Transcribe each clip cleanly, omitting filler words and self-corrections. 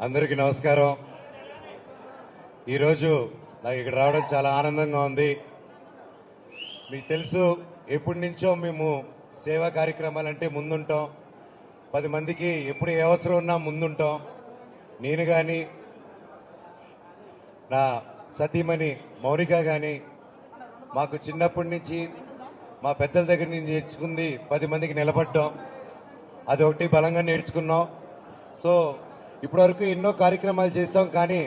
అందరికీ నమస్కారం. ఈరోజు నాకు ఇక్కడ రావడం చాలా ఆనందంగా ఉంది. మీకు తెలుసు, ఎప్పటి నుంచో మేము సేవా కార్యక్రమాలంటే ముందుంటాం. 10 మందికి ఎప్పుడు ఏ అవసరం ఉన్నా ముందుంటాం. నేను కానీ, నా సతీమణి మౌనిక కానీ, మాకు చిన్నప్పటి నుంచి మా పెద్దల దగ్గర నుంచి నేర్చుకుంది 10 మందికి నిలబడ్డాం. అదొకటి బలంగా నేర్చుకున్నాం. సో ఇప్పటివరకు ఎన్నో కార్యక్రమాలు చేసాం, కానీ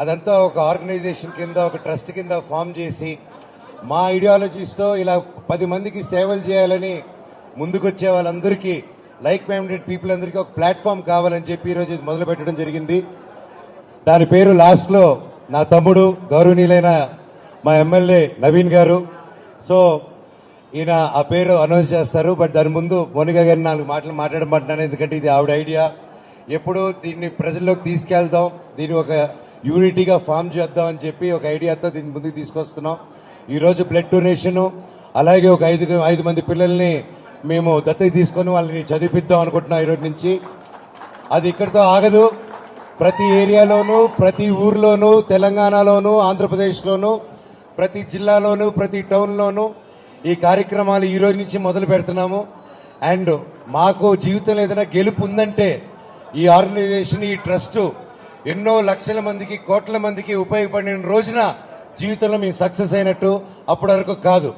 అదంతా ఒక ఆర్గనైజేషన్ కింద, ఒక ట్రస్ట్ కింద ఫామ్ చేసి మా ఐడియాలజీస్తో ఇలా 10 మందికి సేవలు చేయాలని ముందుకొచ్చే వాళ్ళందరికీ, లైక్ మైండెడ్ పీపుల్ అందరికీ ఒక ప్లాట్ఫామ్ కావాలని చెప్పి ఈరోజు ఇది మొదలు పెట్టడం జరిగింది. దాని పేరు లాస్ట్లో నా తమ్ముడు గౌరవనీయులైన మా ఎమ్మెల్యే నవీన్ గారు. సో ఈయన ఆ పేరు అనౌన్స్ చేస్తారు. బట్ దాని ముందు మోనికా గారిని 4 మాటలు మాట్లాడమంటున్నాను, ఎందుకంటే ఇది ఆవిడ ఐడియా. ఎప్పుడు దీన్ని ప్రజల్లోకి తీసుకెళ్దాం, దీన్ని ఒక యూనిటీగా ఫామ్ చేద్దాం అని చెప్పి ఒక ఐడియాతో దీన్ని ముందుకు తీసుకొస్తున్నాం. ఈరోజు బ్లడ్ డొనేషన్, అలాగే ఒక 5 మంది పిల్లల్ని మేము దత్తత తీసుకొని వాళ్ళని చదివిద్దాం అనుకుంటున్నాం ఈరోజు నుంచి. అది ఇక్కడితో ఆగదు. ప్రతి ఏరియాలోనూ, ప్రతి ఊర్లోనూ, తెలంగాణలోనూ, ఆంధ్రప్రదేశ్లోనూ, ప్రతి జిల్లాలోనూ, ప్రతి టౌన్లోనూ ఈ కార్యక్రమాలు ఈ రోజు నుంచి మొదలు పెడుతున్నాము. అండ్ మాకు జీవితంలో ఏదైనా గెలుపు ఉందంటే ఈ ఆర్గనైజేషన్, ఈ ట్రస్ట్ ఎన్నో లక్షల మందికి, కోట్ల మందికి ఉపయోగపడిన రోజున జీవితంలో మేము సక్సెస్ అయినట్టు. అప్పటి వరకు కాదు.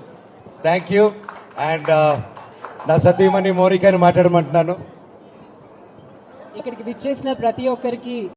Thank you. అండ్ నా సతీమణి మౌనికని మాట్లాడమంటున్నాను. ఇక్కడికి విచ్చేసిన ప్రతి ఒక్కరికి